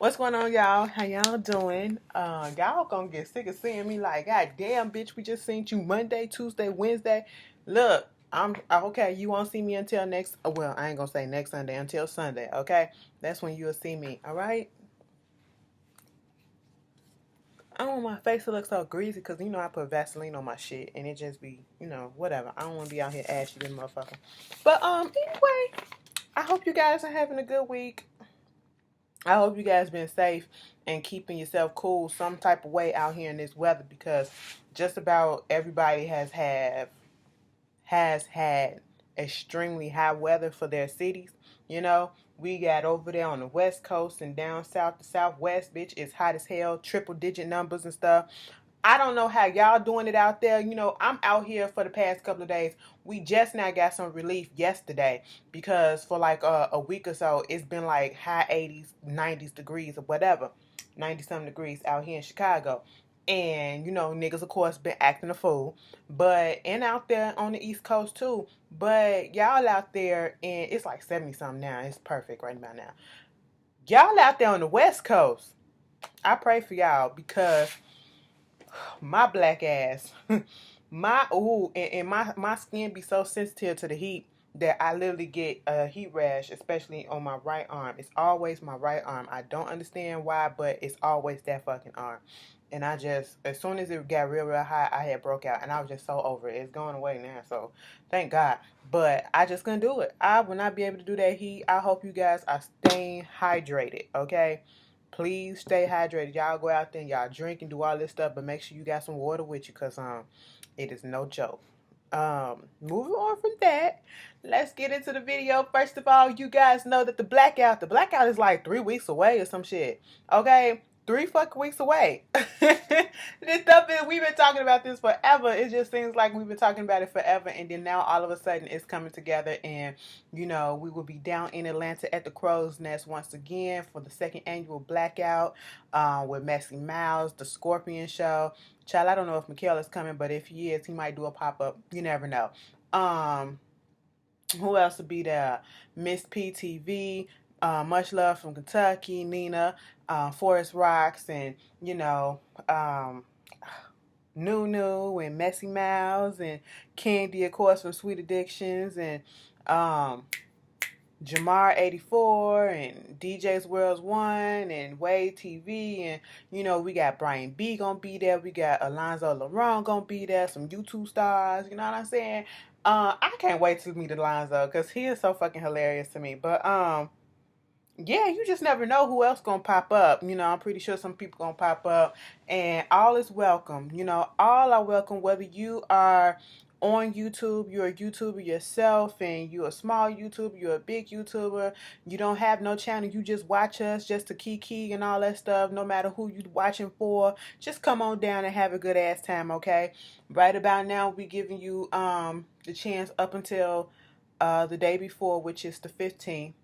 What's going on, y'all? How y'all doing? Y'all gonna get sick of seeing me like, God damn, bitch, we just seen you Monday, Tuesday, Wednesday. Look, I'm okay. You won't see me until next. Well, I ain't gonna say next Sunday, until Sunday. Okay, that's when you'll see me. All right. I don't want my face to look so greasy because I put Vaseline on my shit and it just be whatever. I don't want to be out here ashy this motherfucker. But anyway, I hope you guys are having a good week. I hope you guys been safe and keeping yourself cool some type of way out here in this weather because just about everybody has had extremely high weather for their cities. You know, we got over there on the West Coast and down south to Southwest, bitch. It's hot as hell, triple digit numbers and stuff. I don't know how y'all doing it out there. I'm out here for the past couple of days. We just now got some relief yesterday because for like a week or so, it's been like high 80s, 90s degrees or whatever, 90 something degrees out here in Chicago. And niggas of course been acting a fool, but and out there on the East Coast too. But y'all out there, and it's like 70 something now. It's perfect right about now. Y'all out there on the West Coast, I pray for y'all because my black ass, my skin be so sensitive to the heat that I literally get a heat rash, especially on my right arm. It's always my right arm. I don't understand why, but it's always that fucking arm. And I just, as soon as it got real, real hot, I had broke out, and I was just so over it. It's going away now, so thank God. But I just couldn't do it. I will not be able to do that heat. I hope you guys are staying hydrated, okay? Please stay hydrated. Y'all go out there and y'all drink and do all this stuff, but make sure you got some water with you because it is no joke. Moving on from that, let's get into the video. First of all, you guys know that the blackout is like 3 weeks away or some shit. Okay? 3 fucking weeks away. This stuff is, we've been talking about this forever. It just seems like we've been talking about it forever, and then now all of a sudden it's coming together, and we will be down in Atlanta at the Crow's Nest once again for the second annual blackout with Messy Mouse, the Scorpion Show. Child, I don't know if Mikhail is coming, but if he is, he might do a pop-up. You never know. Who else will be there? Miss PTV, Much Love from Kentucky, Nina, Forest Rocks, and, um, Nunu and Messy Mouse and Candy, of course, from Sweet Addictions, and Jamar 84 and DJ's World's One and Wade TV, and we got Brian B gonna be there. We got Alonzo LaRon gonna be there. Some YouTube stars. You know what I'm saying? I can't wait to meet Alonzo because he is so fucking hilarious to me. But yeah, you just never know who else gonna pop up. I'm pretty sure some people gonna pop up, and all is welcome. All are welcome. Whether you are on YouTube, you're a YouTuber yourself, and you're a small YouTuber, you're a big YouTuber, you don't have no channel, you just watch us just to kiki and all that stuff. No matter who you watching for, just come on down and have a good ass time, okay? Right about now, we giving you the chance up until the day before, which is the 15th,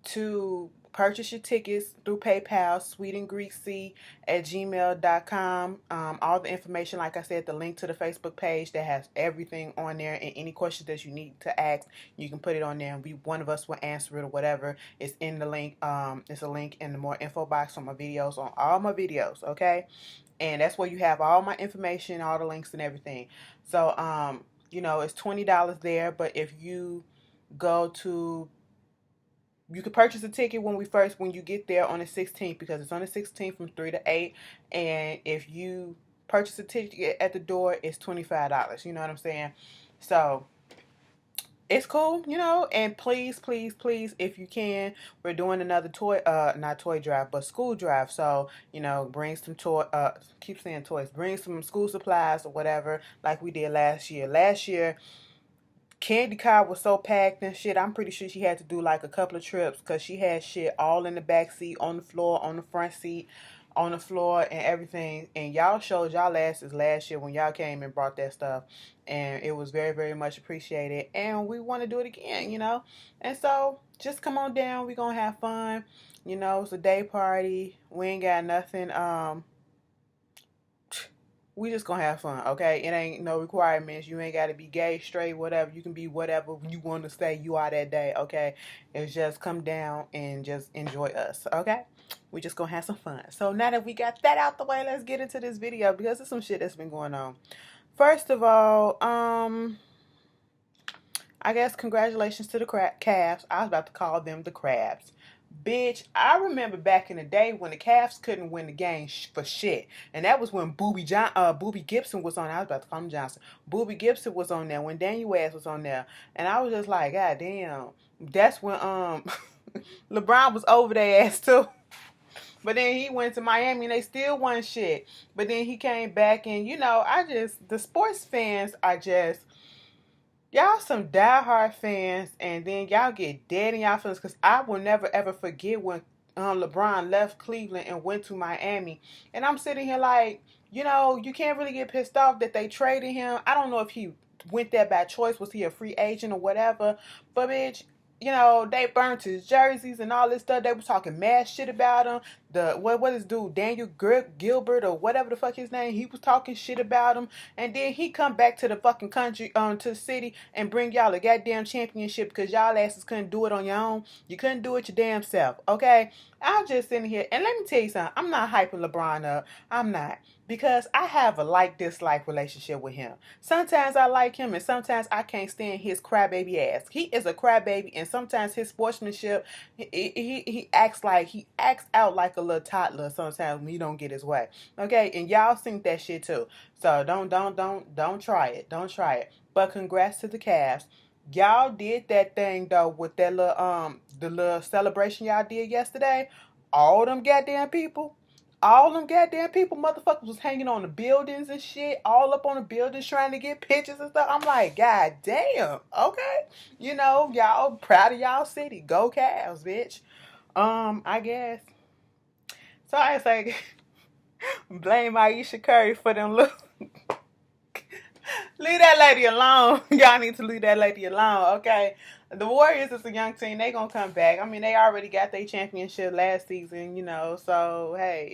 to purchase your tickets through PayPal, sweetandgreasy@gmail.com. All the information, like I said, the link to the Facebook page that has everything on there, and any questions that you need to ask, you can put it on there, and one of us will answer it or whatever. It's in the link. It's a link in the more info box on my videos, on all my videos, okay? And that's where you have all my information, all the links and everything. So, it's $20 there, but if you go to you could purchase a ticket when you get there on the 16th, because it's on the 16th from 3 to 8. And if you purchase a ticket at the door, it's $25. You know what I'm saying? So it's cool, and please, please, please, if you can, we're doing another not toy drive, but school drive. So, bring some keep saying toys, bring some school supplies or whatever, like we did last year. Last year, Candy car was so packed and shit. I'm pretty sure she had to do like a couple of trips because she had shit all in the back seat, on the floor, on the front seat, on the floor, and everything. And y'all showed y'all asses last year when y'all came and brought that stuff, and it was very, very much appreciated. And we want to do it again. And so just come on down. We gonna have fun. It's a day party. We ain't got nothing. we just gonna have fun, okay? It ain't no requirements. You ain't gotta be gay, straight, whatever. You can be whatever you want to say you are that day, okay? It's just come down and just enjoy us, okay? We just gonna have some fun. So now that we got that out the way, let's get into this video because there's some shit that's been going on. First of all, I guess congratulations to the Cavs. I was about to call them the Crabs. Bitch, I remember back in the day when the Cavs couldn't win the game for shit. And that was when Booby Gibson was on. I was about to call him Johnson. Booby Gibson was on there, when Daniel West was on there. And I was just like, God damn. That's when LeBron was over their ass too. But then he went to Miami and they still won shit. But then he came back and, the sports fans are just, y'all some diehard fans, and then y'all get dead in y'all feelings, because I will never ever forget when LeBron left Cleveland and went to Miami. And I'm sitting here like, you can't really get pissed off that they traded him. I don't know if he went there by choice. Was he a free agent or whatever? But bitch, they burnt his jerseys and all this stuff. They was talking mad shit about him. What is dude, Daniel Gilbert or whatever the fuck his name, he was talking shit about him. And then he come back to the fucking country, to the city, and bring y'all a goddamn championship because y'all asses couldn't do it on your own. You couldn't do it your damn self, okay? I'm just sitting here, and let me tell you something. I'm not hyping LeBron up. I'm not. Because I have a like-dislike relationship with him. Sometimes I like him, and sometimes I can't stand his crybaby ass. He is a crybaby, and sometimes his sportsmanship, he acts out like a little toddler sometimes when he don't get his way. Okay, and y'all think that shit too. So don't try it. Don't try it. But congrats to the Cavs. Y'all did that thing though with that little the little celebration y'all did yesterday. All them goddamn people. Motherfuckers was hanging on the buildings and shit, all up on the buildings trying to get pictures and stuff. I'm like, God damn, okay. Y'all proud of y'all city. Go Cavs, bitch. I guess. So I say, blame Aisha Curry for them little. Leave that lady alone. Y'all need to leave that lady alone, okay? The Warriors is a young team. They gonna come back. I mean, they already got their championship last season, so hey,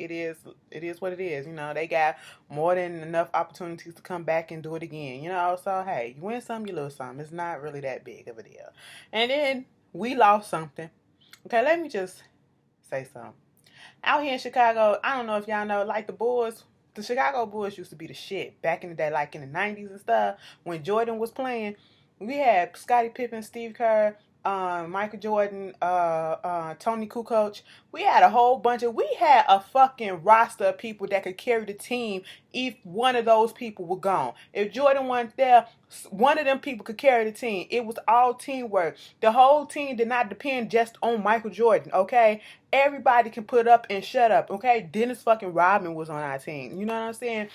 it is what it is. They got more than enough opportunities to come back and do it again, so hey, you win some, you lose some. It's not really that big of a deal. And then we lost something. Okay, let me just say something. Out here in Chicago, I don't know if y'all know, like the Chicago Bulls used to be the shit back in the day, like in the 90s and stuff. When Jordan was playing, we had Scottie Pippen, Steve Kerr, Michael Jordan, Tony Kukoc. We had a fucking roster of people that could carry the team if one of those people were gone. If Jordan wasn't there, one of them people could carry the team. It was all teamwork. The whole team did not depend just on Michael Jordan, okay? Everybody can put up and shut up, okay? Dennis fucking Rodman was on our team. You know what I'm saying?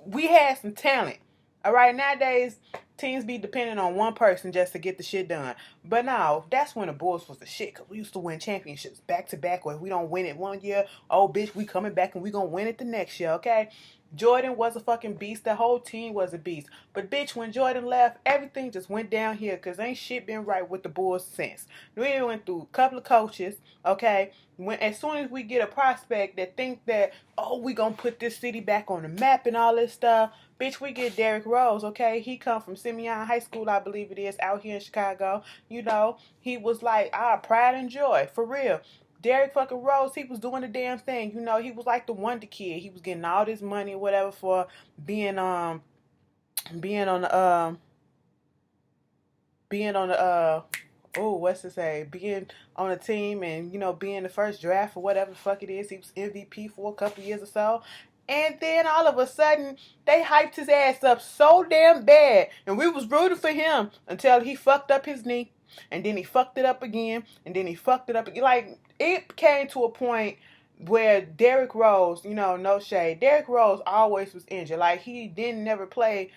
We had some talent. All right, nowadays, teams be depending on one person just to get the shit done. But no, that's when the Bulls was the shit, because we used to win championships back to back. Where if we don't win it one year, oh, bitch, we coming back and we gonna win it the next year, okay? Jordan was a fucking beast. The whole team was a beast. But bitch, when Jordan left, everything just went down here because ain't shit been right with the Bulls since. We went through a couple of coaches, okay? As soon as we get a prospect that think that, oh, we gonna put this city back on the map and all this stuff, bitch, we get Derrick Rose, okay? He come from Simeon High School, I believe it is, out here in Chicago. He was like our pride and joy, for real. Derrick fucking Rose, he was doing the damn thing. He was like the wonder kid. He was getting all this money or whatever for being on the being on a team and being the first draft or whatever the fuck it is. He was MVP for a couple years or so. And then all of a sudden, they hyped his ass up so damn bad. And we was rooting for him until he fucked up his knee. And then he fucked it up again. And then he fucked it up again. Like, it came to a point where Derrick Rose, no shade, Derrick Rose always was injured. Like, he didn't never play.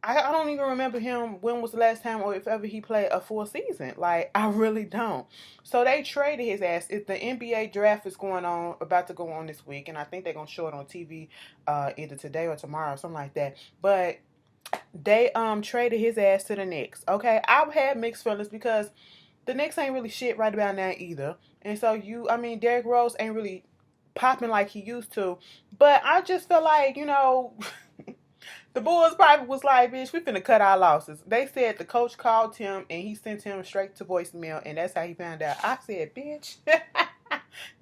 I don't even remember him when was the last time or if ever he played a full season. Like, I really don't. So they traded his ass. If the NBA draft is about to go on this week, and I think they're going to show it on TV either today or tomorrow or something like that. But they traded his ass to the Knicks. Okay, I've had mixed feelings because the Knicks ain't really shit right about now either. And so Derrick Rose ain't really popping like he used to. But I just feel like, the Bulls probably was like, bitch, we finna cut our losses. They said the coach called him and he sent him straight to voicemail, and that's how he found out. I said, bitch.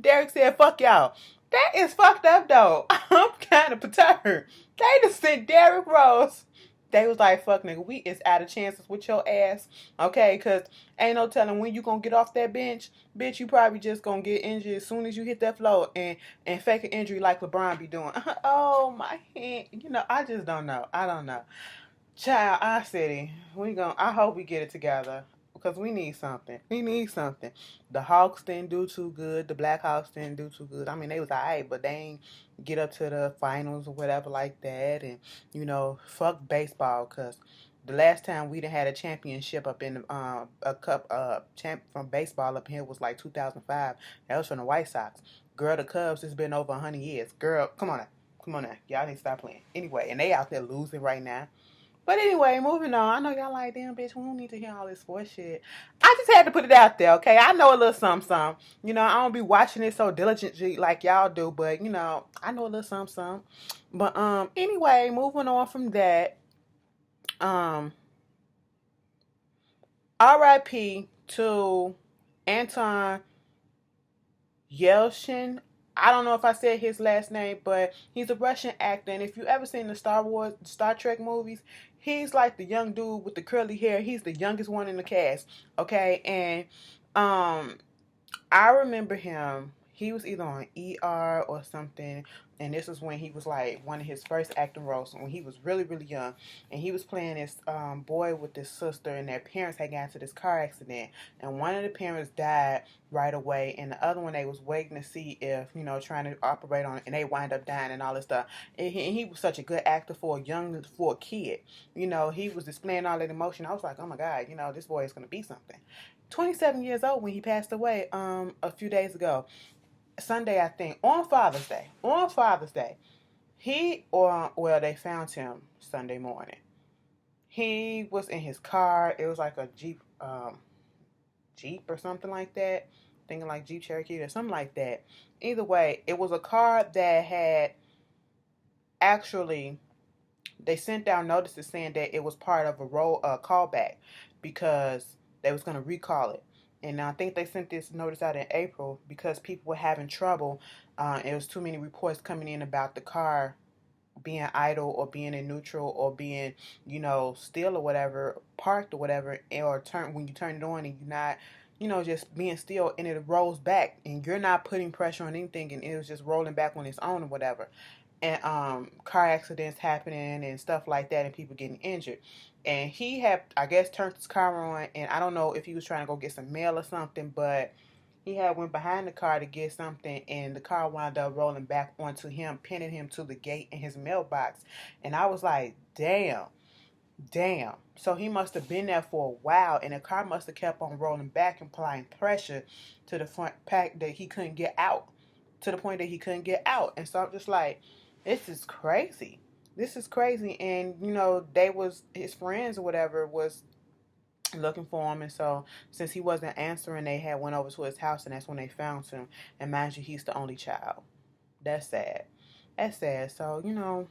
Derek said, fuck y'all. That is fucked up, though. I'm kind of perturbed. They just sent Derrick Rose. They was like, fuck, nigga, we is out of chances with your ass. Okay, because ain't no telling when you going to get off that bench. Bitch, you probably just going to get injured as soon as you hit that floor and fake an injury like LeBron be doing. Oh, my hand. I just don't know. I don't know. Child, I said it. I hope we get it together. Because we need something. We need something. The Hawks didn't do too good. The Blackhawks didn't do too good. I mean, they was alright, but they ain't get up to the finals or whatever like that. And, fuck baseball. Because the last time we done had a championship up in a cup champ from baseball up here was like 2005. That was from the White Sox. Girl, the Cubs has been over 100 years. Girl, come on now. Come on now. Y'all need to stop playing. Anyway, and they out there losing right now. But anyway, moving on. I know y'all like, damn, bitch, we don't need to hear all this sports shit. I just had to put it out there, okay? I know a little something. I don't be watching it so diligently like y'all do, but, I know a little something. But, anyway, moving on from that. R.I.P. to Anton Yelchin. I don't know if I said his last name, but he's a Russian actor. And if you ever seen the Star Trek movies, he's like the young dude with the curly hair. He's the youngest one in the cast. Okay, and I remember him. He was either on ER or something, and this was when he was like one of his first acting roles when he was really, really young, and he was playing this boy with this sister, and their parents had gotten into this car accident, and one of the parents died right away, and the other one they was waiting to see if trying to operate on it, and they wind up dying and all this stuff. And he was such a good actor for a kid. He was displaying all that emotion. I was like, oh my God, this boy is gonna be something. 27 years old when he passed away a few days ago. Sunday, I think, on Father's Day. They found him Sunday morning. He was in his car. It was like a Jeep or something like that. Thinking like Jeep Cherokee or something like that. Either way, it was a car that had actually, they sent out notices saying that it was part of a callback because they was going to recall it. And I think they sent this notice out in April because people were having trouble. It was too many reports coming in about the car being idle or being in neutral or being, still or whatever, parked or whatever, or when you turn it on and you're not, just being still, and it rolls back and you're not putting pressure on anything, and it was just rolling back on its own or whatever. And car accidents happening and stuff like that, and people getting injured. And he had, I guess, turned his car on, and I don't know if he was trying to go get some mail or something, but he had went behind the car to get something, and the car wound up rolling back onto him, pinning him to the gate in his mailbox. And I was like, damn. So he must have been there for a while, and the car must have kept on rolling back and applying pressure to the front pack that he couldn't get out, to the point that he couldn't get out. And so I'm just like, this is crazy. And his friends or whatever was looking for him, and so since he wasn't answering, they had went over to his house, and that's when they found him. And mind you, he's the only child. That's sad. So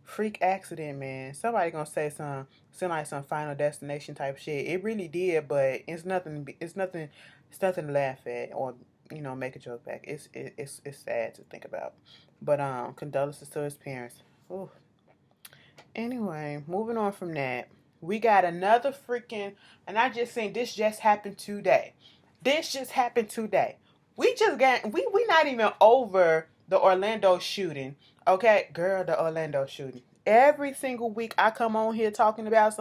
freak accident, man. Somebody gonna sound like some Final Destination type shit. It really did, but it's nothing to laugh at or make a joke back. It's sad to think about. But condolences to his parents. Ooh. Anyway, moving on from that, we got another freaking, and I just seen this just happened today. We not even over the Orlando shooting. Okay, girl, the Orlando shooting. Every single week I come on here talking about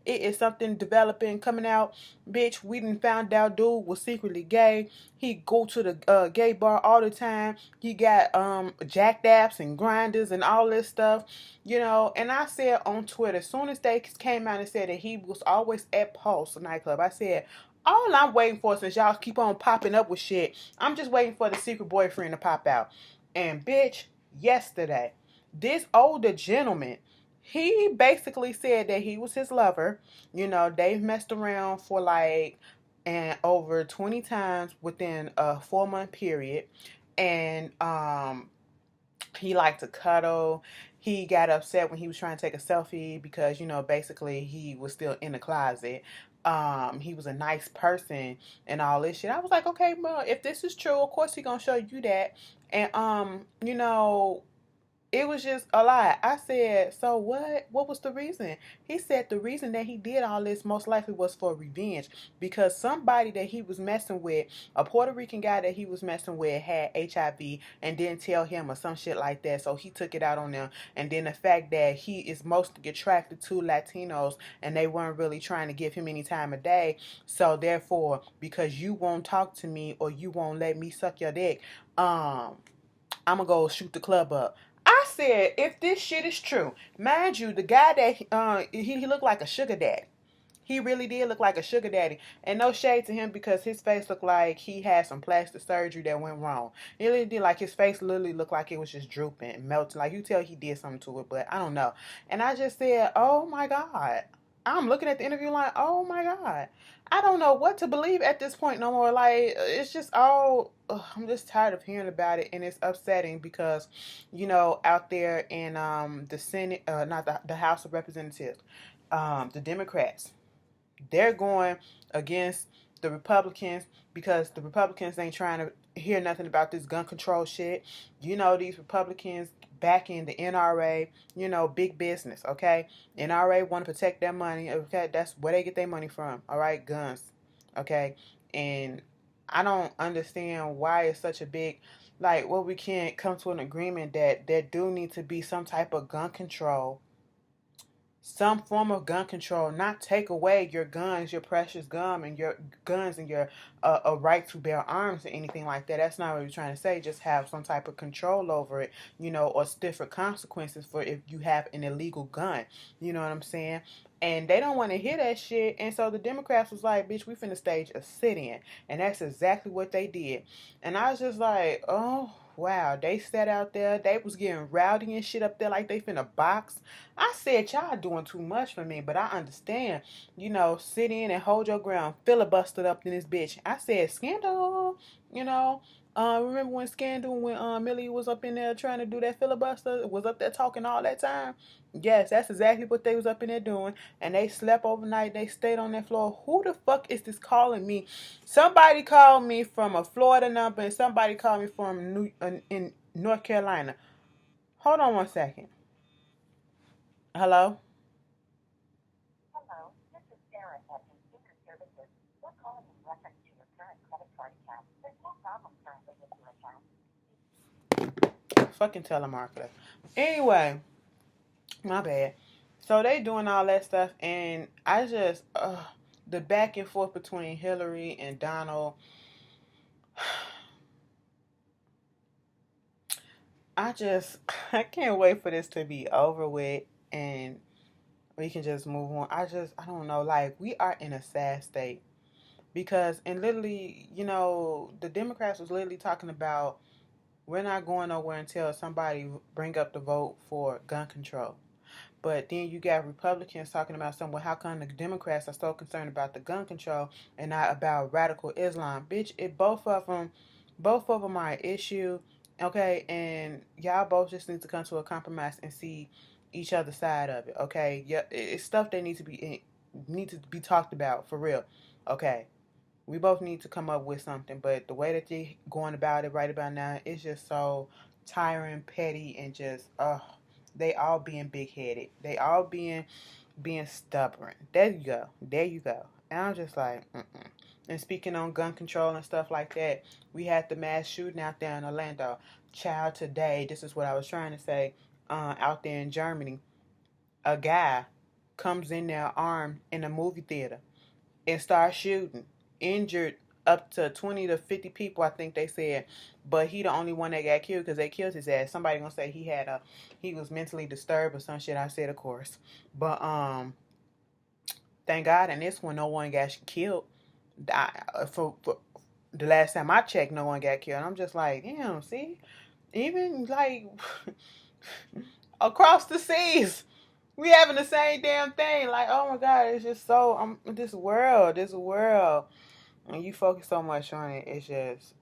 it is something developing, coming out. Bitch, we done found out dude was secretly gay. He go to the gay bar all the time. He got jackdaps and grinders and all this stuff. And I said on Twitter, as soon as they came out and said that he was always at Pulse nightclub, I said, all I'm waiting for, since y'all keep on popping up with shit, I'm just waiting for the secret boyfriend to pop out. And bitch, yesterday, this older gentleman, he basically said that he was his lover. They've messed around for over 20 times within a 4-month period. And he liked to cuddle. He got upset when he was trying to take a selfie because, basically he was still in the closet. He was a nice person and all this shit. I was like, okay, well, if this is true, of course he gonna show you that. And it was just a lie. I said, so what? What was the reason? He said the reason that he did all this most likely was for revenge because somebody that he was messing with, a Puerto Rican guy that he was messing with, had HIV and didn't tell him or some shit like that. So he took it out on them. And then the fact that he is mostly attracted to Latinos and they weren't really trying to give him any time of day. So therefore, because you won't talk to me or you won't let me suck your dick, I'm gonna go shoot the club up. I said, if this shit is true, mind you, the guy that he looked like a sugar daddy. He really did look like a sugar daddy. And no shade to him because his face looked like he had some plastic surgery that went wrong. It really did. Like his face literally looked like it was just drooping and melting. Like you tell he did something to it, but I don't know. And I just said, oh my God. I'm looking at the interview like, oh my God. I don't know what to believe at this point no more. Like it's just all I'm just tired of hearing about it, and it's upsetting because, out there in the Senate, not the House of Representatives, the Democrats, they're going against the Republicans because the Republicans ain't trying to hear nothing about this gun control shit. These Republicans backing the NRA, big business, okay? NRA want to protect their money, okay? That's where they get their money from, all right? Guns, okay? And I don't understand why it's such a big, like, we can't come to an agreement that there do need to be some type of gun control, some form of gun control, not take away your guns, your precious gun, and your guns and your a right to bear arms or anything like that. That's not what we're trying to say. Just have some type of control over it, or stiffer consequences for if you have an illegal gun. You know what I'm saying? And they don't want to hear that shit. And so the Democrats was like, bitch, we finna stage a sit-in. And that's exactly what they did. And I was just like, oh, wow. They sat out there. They was getting rowdy and shit up there like they finna box. I said, y'all doing too much for me. But I understand, sit in and hold your ground. Filibustered up in this bitch. I said, scandal, remember when Scandal, when Millie was up in there trying to do that filibuster, was up there talking all that time? Yes, that's exactly what they was up in there doing. And they slept overnight. They stayed on that floor. Who the fuck is this calling me? Somebody called me from a Florida number and somebody called me from in North Carolina. Hold on one second. Hello? Hello, this is Sarah at Consumer Services. We're calling in reference to your current credit card account. There's no problem currently with your account. Fucking telemarketer. Anyway, my bad. So they doing all that stuff, and I just the back and forth between Hillary and Donald. I can't wait for this to be over with and we can just move on. I don't know. Like we are in a sad state because, and literally, the Democrats was literally talking about we're not going nowhere until somebody bring up the vote for gun control. But then you got Republicans talking about something. Well, how come the Democrats are so concerned about the gun control and not about radical Islam? Bitch, both of them are an issue. Okay, and y'all both just need to come to a compromise and see each other's side of it. Okay, yeah, it's stuff that needs to be talked about for real. Okay, we both need to come up with something, but the way that they going about it right about now is just so tiring, petty, and just they all being big headed. They all being stubborn. There you go. There you go. And I'm just like, mm-mm. And speaking on gun control and stuff like that, we had the mass shooting out there in Orlando. Child, today, this is what I was trying to say. Out there in Germany, a guy comes in there armed in a movie theater and starts shooting, injured up to 20 to 50 people, I think they said. But he the only one that got killed because they killed his ass. Somebody gonna say he was mentally disturbed or some shit. I said, of course. But thank God in this one, no one got killed. For the last time I checked, no one got killed. I'm just like, damn, see? Even like across the seas, we having the same damn thing. Like, oh my God, it's just so this world, and you focus so much on it. It's just,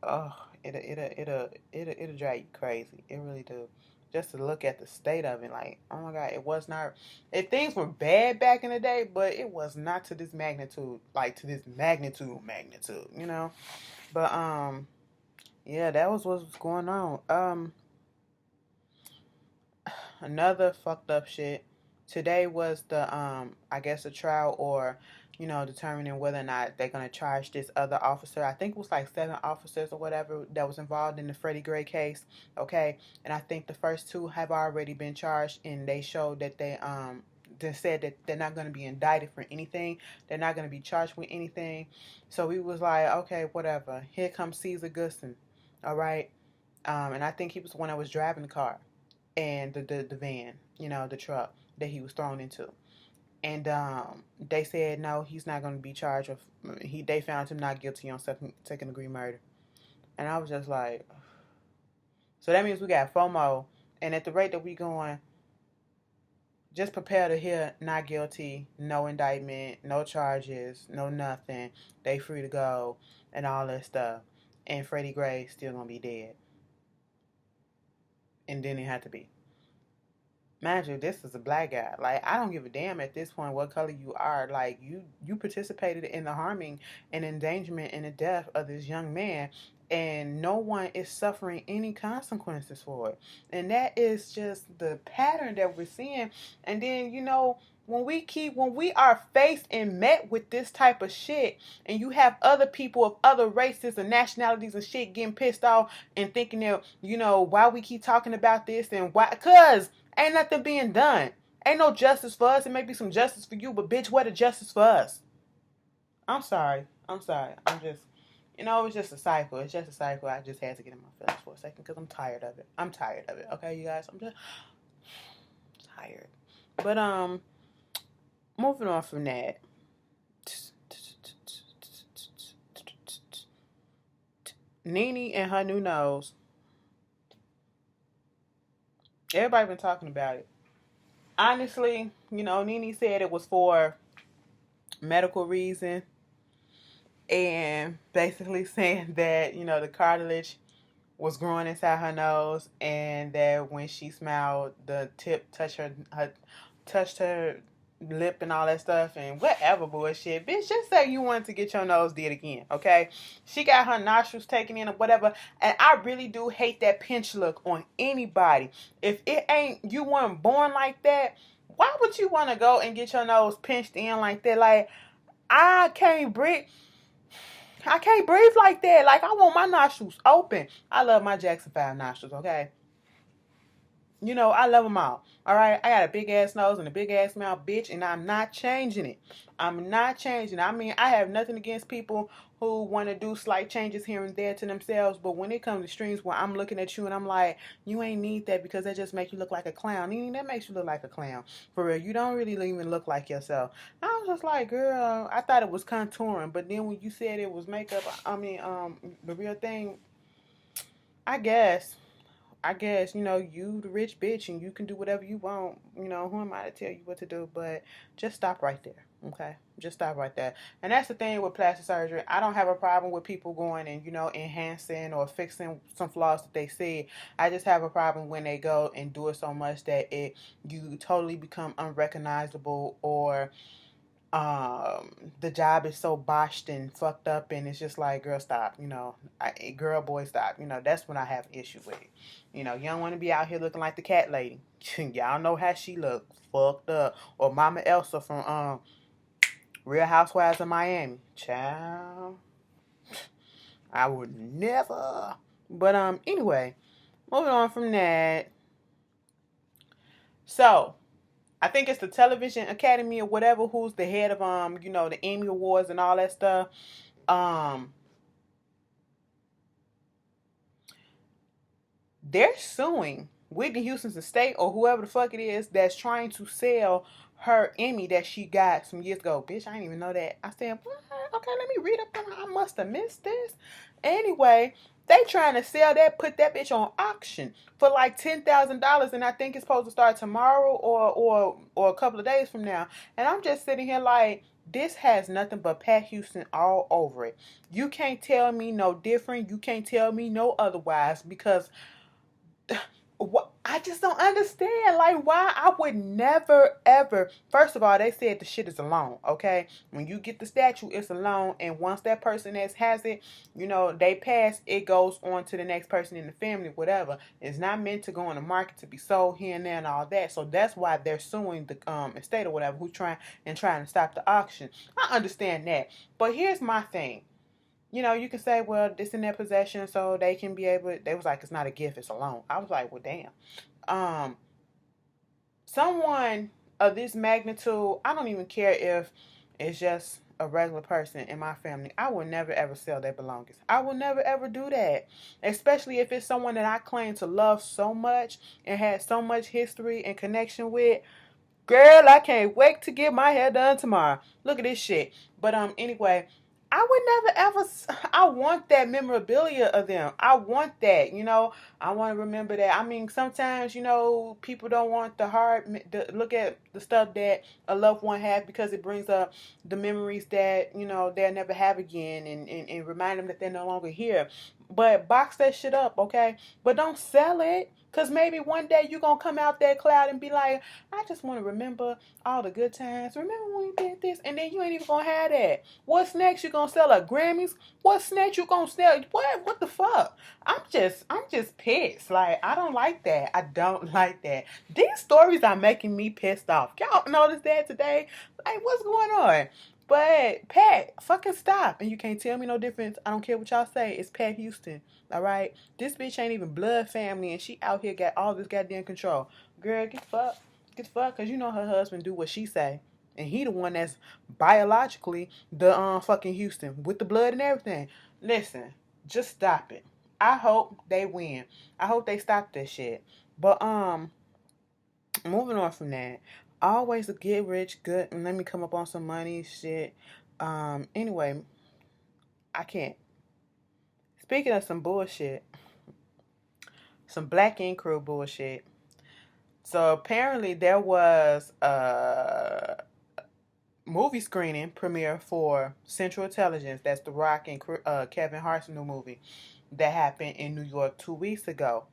it'll drive you crazy. It really do. Just to look at the state of it, like, oh my God, it was not. If things were bad back in the day, but it was not to this magnitude, like to this magnitude, you know. But yeah, that was what was going on. Another fucked up shit. Today was the I guess the trial, or determining whether or not they're gonna charge this other officer. I think it was like 7 officers or whatever that was involved in the Freddie Gray case. Okay, and I think the first 2 have already been charged, and they showed that they said that they're not going to be indicted for anything. They're not going to be charged with anything. So we was like, okay, whatever. Here comes Ceasar Goodson. All right. And I think he was the one that was driving the car and the van, the truck that he was thrown into. And they said no, he's not going to be charged with. They found him not guilty on second degree murder. And I was just like, so that means we got FOMO. And at the rate that we going, just prepare to hear not guilty, no indictment, no charges, no nothing. They free to go and all that stuff. And Freddie Gray still gonna be dead. And then it had to be. Mind you, this is a black guy. Like, I don't give a damn at this point what color you are. Like, you participated in the harming and endangerment and the death of this young man, and no one is suffering any consequences for it. And that is just the pattern that we're seeing. And then, when we are faced and met with this type of shit, and you have other people of other races and nationalities and shit getting pissed off and thinking that, why we keep talking about this and why, cause ain't nothing being done. Ain't no justice for us. It may be some justice for you, but bitch, what the justice for us? I'm sorry. I'm just, it's just a cycle. It's just a cycle. I just had to get in my feelings for a second because I'm tired of it. Okay, you guys? I'm just tired. But, moving on from that. Nene and her new nose. Everybody been talking about it. Honestly, Nene said it was for medical reason, and basically saying that, the cartilage was growing inside her nose, and that when she smiled, the tip touched her lip and all that stuff, and whatever bullshit. Bitch, just say you wanted to get your nose did again, okay? She got her nostrils taken in or whatever, and I really do hate that pinch look on anybody. If it ain't, you weren't born like that, why would you want to go and get your nose pinched in like that? Like, I can't breathe like that. Like, I want my nostrils open. I love my Jackson 5 nostrils, okay? I love them all. All right? I got a big ass nose and a big ass mouth, bitch, and I'm not changing it. I mean, I have nothing against people who want to do slight changes here and there to themselves, but when it comes to streams where I'm looking at you and I'm like, you ain't need that because that just makes you look like a clown. That makes you look like a clown. For real, you don't really even look like yourself. I was just like, girl, I thought it was contouring, but then when you said it was makeup, the real thing, I guess, you the rich bitch and you can do whatever you want. Who am I to tell you what to do? But just stop right there, okay? Just stop right there. And that's the thing with plastic surgery. I don't have a problem with people going and, enhancing or fixing some flaws that they see. I just have a problem when they go and do it so much that you totally become unrecognizable, or the job is so botched and fucked up, and it's just like, girl, stop. Girl, boy, stop. That's when I have an issue with it. You don't want to be out here looking like the cat lady. Y'all know how she look, fucked up. Or Mama Elsa from Real Housewives of Miami. Child, I would never. But anyway, moving on from that. So, I think it's the Television Academy or whatever, who's the head of the Emmy Awards and all that stuff. They're suing Whitney Houston's estate or whoever the fuck it is that's trying to sell her Emmy that she got some years ago. Bitch, I didn't even know that. I said, what? Okay, let me read up on it. I must have missed this. Anyway, they trying to sell that, put that bitch on auction for like $10,000, and I think it's supposed to start tomorrow or a couple of days from now. And I'm just sitting here like, This has nothing but Pat Houston all over it. You can't tell me no different. You can't tell me no otherwise, because I just don't understand. Like, why I would never ever. First of all, they said the shit is a loan. Okay, when you get the statue, it's a loan, and once that person has it, they pass. It goes on to the next person in the family, whatever. It's not meant to go on the market to be sold here and there and all that. So that's why they're suing the estate or whatever, who's trying to stop the auction. I understand that, but here's my thing. You can say, well, this in their possession, so they can be able. They was like, it's not a gift, it's a loan. I was like, well, damn. Um, Someone of this magnitude, I don't even care if it's just a regular person in my family. I will never ever sell their belongings. I will never ever do that, especially if it's someone that I claim to love so much and had so much history and connection with. Girl, I can't wait to get my hair done tomorrow. Look at this shit. But anyway, I would never ever. I want that memorabilia of them. I want that. I want to remember that. I mean, sometimes people don't want the look at the stuff that a loved one has, because it brings up the memories that they'll never have again, and remind them that they're no longer here. But box that shit up, okay? But don't sell it. Because maybe one day you're going to come out that cloud and be like, I just want to remember all the good times. Remember when we did this? And then you ain't even going to have that. What's next? You going to sell a Grammys? What's next? You going to sell? What the fuck? I'm just pissed. Like, I don't like that. I don't like that. These stories are making me pissed off. Y'all notice that today? Like, what's going on? But Pat, fucking stop. And you can't tell me no difference. I don't care what y'all say. It's Pat Houston. All right? This bitch ain't even blood family, and she out here got all this goddamn control. Girl, get fucked. Get fucked, because her husband do what she say. And he the one that's biologically the fucking Houston with the blood and everything. Listen, just stop it. I hope they win. I hope they stop this shit. But moving on from that, always a get rich good and let me come up on some money shit. Anyway, I can't. Speaking of some bullshit, some Black Ink Crew bullshit. So apparently there was a movie screening premiere for Central Intelligence. That's The Rock and Kevin Hart's new movie that happened in New York 2 weeks ago.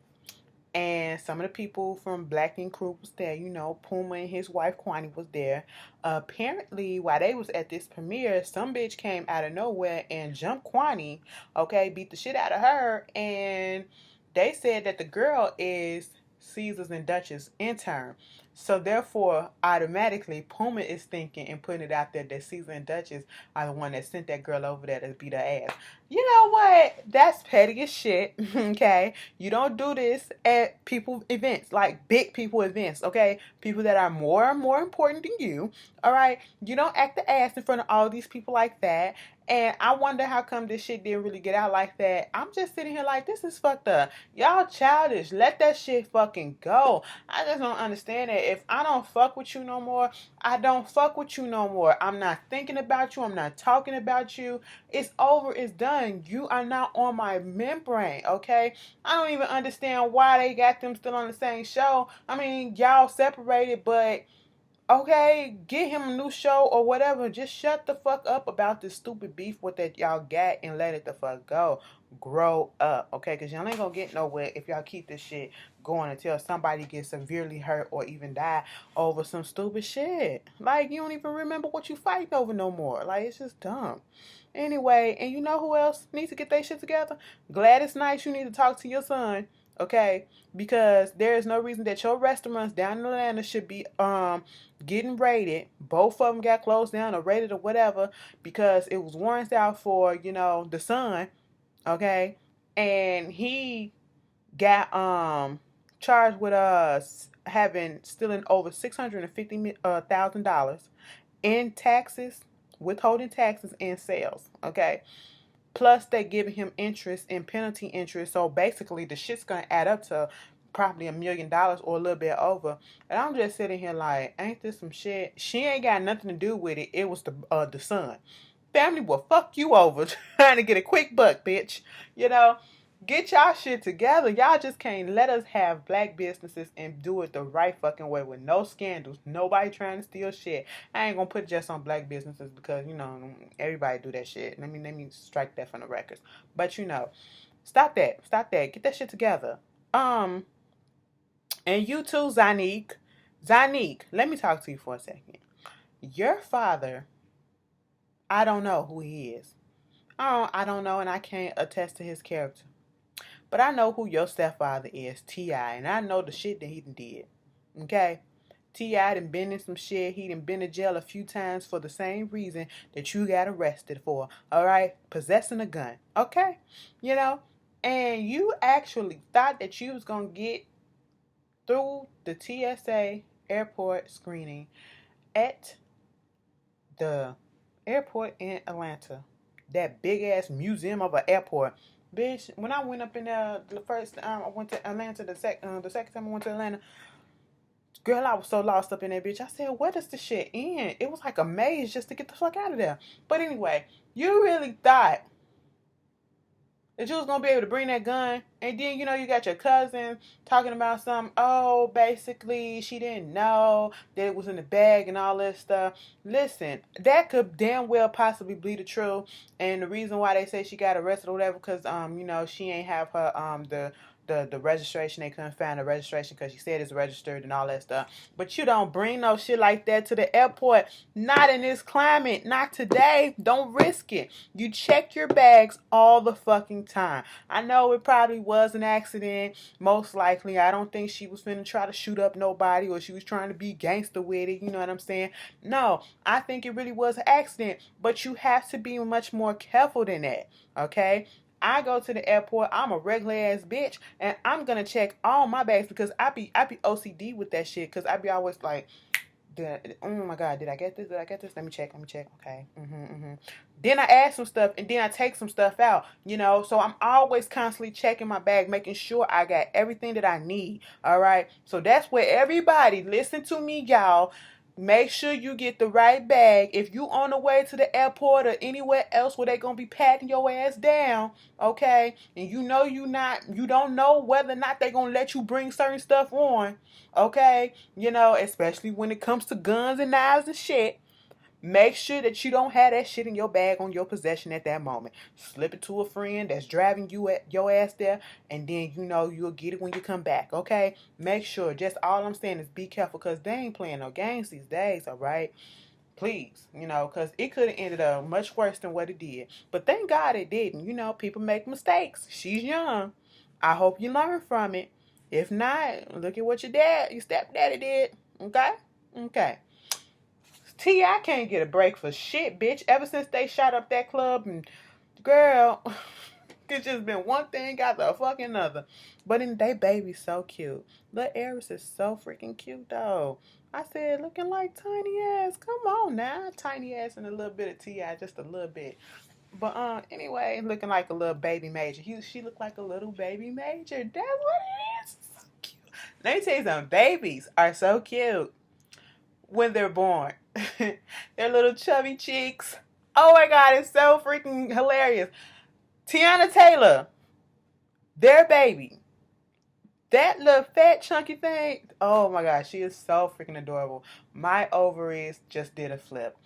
And some of the people from Black Ink Crew was there. Puma and his wife Kwani was there. Apparently, while they was at this premiere, some bitch came out of nowhere and jumped Kwani. Okay, beat the shit out of her. And they said that the girl is Caesar's and Dutch's intern. So therefore, automatically, Puma is thinking and putting it out there that Caesar and Duchess are the one that sent that girl over there to beat her ass. You know what? That's petty as shit, okay? You don't do this at people events, like big people events, okay? People that are more and more important than you, all right? You don't act the ass in front of all these people like that. And I wonder how come this shit didn't really get out like that. I'm just sitting here like, this is fucked up. Y'all childish. Let that shit fucking go. I just don't understand it. If I don't fuck with you no more, I don't fuck with you no more. I'm not thinking about you. I'm not talking about you. It's over. It's done. You are not on my membrane, okay? I don't even understand why they got them still on the same show. I mean, y'all separated, but okay, get him a new show or whatever. Just shut the fuck up about this stupid beef with that y'all got and let it the fuck go. Grow up, okay? Because y'all ain't gonna get nowhere if y'all keep this shit going until somebody gets severely hurt or even die over some stupid shit. Like, you don't even remember what you fighting over no more. Like, it's just dumb. Anyway, and you know who else needs to get their shit together? Gladys Knight, you need to talk to your son, okay? Because there is no reason that your restaurants down in Atlanta should be getting raided. Both of them got closed down or raided or whatever because it was warrants out for, the son, okay? And he got charged with having stealing over $650,000 in taxes, withholding taxes and sales, okay? Plus, they giving him interest and penalty interest. So basically, the shit's gonna add up to probably $1 million or a little bit over. And I'm just sitting here like, ain't this some shit? She ain't got nothing to do with it. It was the son. Family will fuck you over trying to get a quick buck, bitch. Get y'all shit together. Y'all just can't let us have black businesses and do it the right fucking way with no scandals. Nobody trying to steal shit. I ain't gonna put just on black businesses because, you know, everybody do that shit. Let me strike that from the records. But, you know, stop that. Stop that. Get that shit together. And you too, Zanique. Zanique, let me talk to you for a second. Your father, I don't know who he is. I don't know, and I can't attest to his character. But I know who your stepfather is, T.I., and I know the shit that he done did. Okay? T.I. done been in some shit. He done been to jail a few times for the same reason that you got arrested for. Alright? Possessing a gun. Okay? You know? And you actually thought that you was going to get through the TSA airport screening at the airport in Atlanta. That big ass museum of an airport. Bitch, when I went up in there the first time I went to Atlanta, the second time I went to Atlanta, girl, I was so lost up in that bitch. I said, where does this shit end? It was like a maze just to get the fuck out of there. But anyway, you really thought that you was gonna be able to bring that gun, and then you know you got your cousin talking about something. Oh, basically she didn't know that it was in the bag and all that stuff. Listen, that could damn well possibly be the truth, and the reason why they say she got arrested or whatever, because you know she ain't have her the registration. They couldn't find the registration because she said it's registered and all that stuff. But you don't bring no shit like that to the airport. Not in this climate. Not today. Don't risk it. You check your bags all the fucking time. I know it probably was an accident. Most likely. I don't think she was finna try to shoot up nobody or she was trying to be gangster with it. You know what I'm saying? No. I think it really was an accident. But you have to be much more careful than that. Okay? I go to the airport, I'm a regular ass bitch, and I'm gonna check all my bags because I be OCD with that shit, because I be always like, oh my god, did I get this? Did I get this? Let me check. Okay. Then I add some stuff, and then I take some stuff out, you know, so I'm always constantly checking my bag, making sure I got everything that I need. All right, so that's where everybody, listen to me, y'all. Make sure you get the right bag. If you on the way to the airport or anywhere else where they gonna be patting your ass down, okay, and you know you don't know whether or not they gonna let you bring certain stuff on, okay, you know, especially when it comes to guns and knives and shit. Make sure that you don't have that shit in your bag on your possession at that moment. Slip it to a friend that's driving you at your ass there, and then you know you'll get it when you come back, okay? Make sure. Just all I'm saying is be careful, because they ain't playing no games these days, all right? Please, you know, because it could have ended up much worse than what it did. But thank God it didn't. You know, people make mistakes. She's young. I hope you learn from it. If not, look at what your stepdaddy did, okay? Okay. T.I. can't get a break for shit, bitch. Ever since they shot up that club, and girl, it's just been one thing after the fucking another. But they baby's so cute. Little Eris is so freaking cute though. I said, looking like tiny ass. Come on now, tiny ass and a little bit of T.I., just a little bit. But anyway, looking like a little baby major. She looked like a little baby major. That's what it is. So cute. Let me tell you something. Babies are so cute when they're born. Their little chubby cheeks. Oh my god, it's so freaking hilarious. Tiana Taylor, their baby. That little fat chunky thing. Oh my god, she is so freaking adorable. My ovaries just did a flip.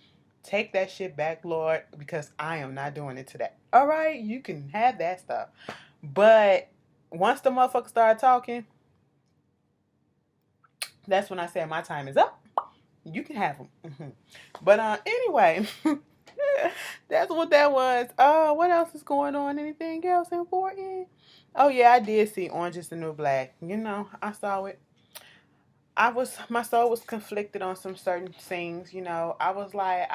Take that shit back, Lord, because I am not doing it today. Alright, you can have that stuff. But once the motherfuckers start talking, that's when I say my time is up. You can have them. But anyway, that's what that was. What else is going on? Anything else important? Oh yeah, I did see Orange is the New Black. You know, I saw it. My soul was conflicted on some certain things. You know, I was like,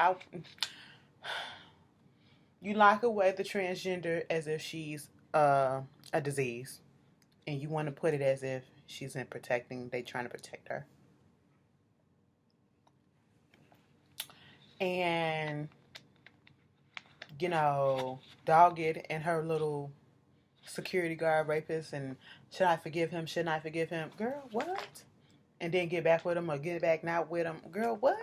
you lock away the transgender as if she's a disease, and you want to put it as if she's they trying to protect her. And, you know, Doggett and her little security guard rapist, and should I forgive him? Shouldn't I forgive him? Girl, what? And then get back with him or get back not with him? Girl, what?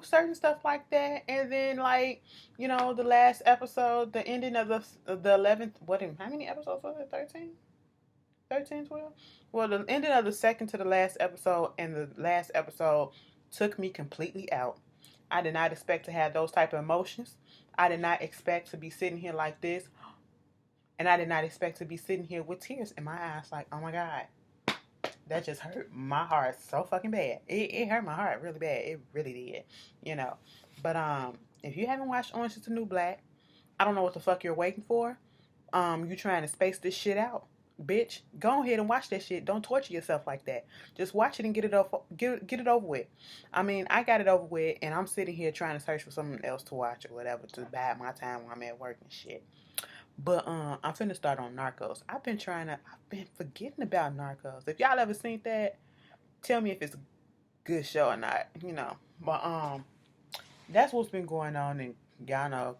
certain stuff like that. And then, like, the last episode, the ending of the 11th, how many episodes was it? 13? 13, 12? Well, the ending of the second to the last episode and the last episode took me completely out. I did not expect to have those type of emotions. I did not expect to be sitting here like this. And I did not expect to be sitting here with tears in my eyes like, oh my God, that just hurt my heart so fucking bad. It hurt my heart really bad. It really did. But if you haven't watched Orange is the New Black, I don't know what the fuck you're waiting for. You trying to space this shit out. Bitch, go ahead and watch that shit. Don't torture yourself like that. Just watch it and get it over with. I mean, I got it over with, and I'm sitting here trying to search for something else to watch or whatever to bide my time when I'm at work and shit. But I'm finna start on Narcos. I've been forgetting about Narcos. If y'all ever seen that, tell me if it's a good show or not. But that's what's been going on, and y'all know,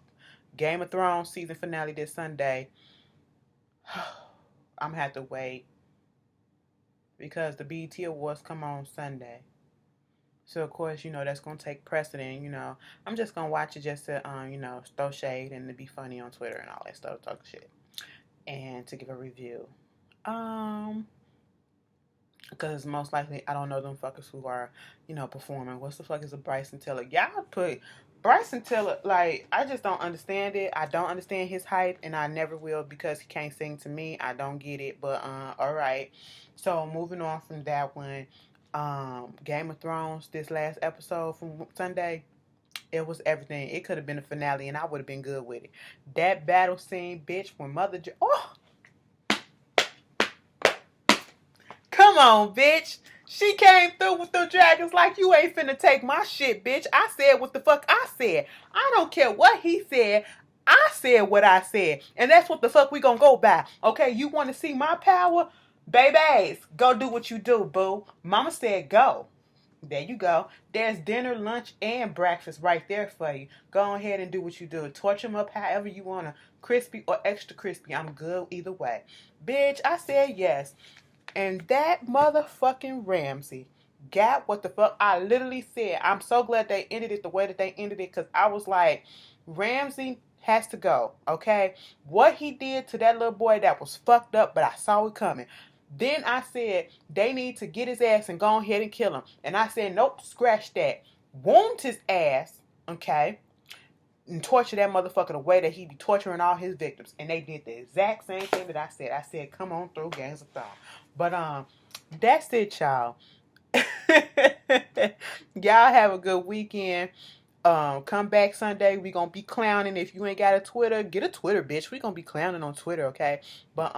Game of Thrones season finale this Sunday. I'm gonna have to wait because the BET Awards come on Sunday. So of course, that's gonna take precedent. I'm just gonna watch it just to throw shade and to be funny on Twitter and all that stuff, talk shit, and to give a review. Because most likely I don't know them fuckers who are, performing. What's the fuck is a Bryson Tiller? Y'all put Bryson Tiller, like, I just don't understand it. I don't understand his hype, and I never will because he can't sing to me. I don't get it, but alright. So moving on from that one, Game of Thrones, this last episode from Sunday, it was everything. It could have been a finale, and I would have been good with it. That battle scene, bitch, when come on, bitch. She came through with the dragons like you ain't finna take my shit, bitch. I said what the fuck I said. I don't care what he said. I said what I said. And that's what the fuck we gonna go by. Okay, you wanna see my power? Babies, go do what you do, boo. Mama said go. There you go. There's dinner, lunch, and breakfast right there for you. Go ahead and do what you do. Torch them up however you want to. Crispy or extra crispy. I'm good either way. Bitch, I said yes. And that motherfucking Ramsey got what the fuck I literally said. I'm so glad they ended it the way that they ended it because I was like, Ramsey has to go, okay? What he did to that little boy, that was fucked up, but I saw it coming. Then I said, they need to get his ass and go ahead and kill him. And I said, nope, scratch that. Wound his ass, okay? And torture that motherfucker the way that he be torturing all his victims. And they did the exact same thing that I said. I said, come on through, Gangs of Thrones. But that's it, y'all. Y'all have a good weekend. Come back Sunday. We gonna be clowning. If you ain't got a Twitter, get a Twitter, bitch. We gonna be clowning on Twitter, okay? But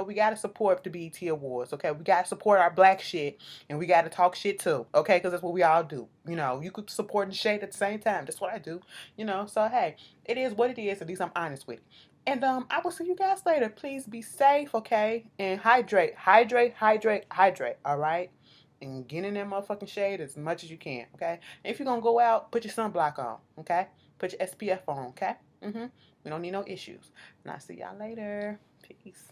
we gotta support the BET Awards, okay? We gotta support our black shit, and we gotta talk shit too, okay? Because that's what we all do. You could support and shade at the same time. That's what I do. So hey, it is what it is. At least I'm honest with it. And I will see you guys later. Please be safe, okay? And hydrate, all right? And get in that motherfucking shade as much as you can, okay? And if you're gonna go out, put your sunblock on, okay? Put your SPF on, okay? We don't need no issues. And I'll see y'all later. Peace.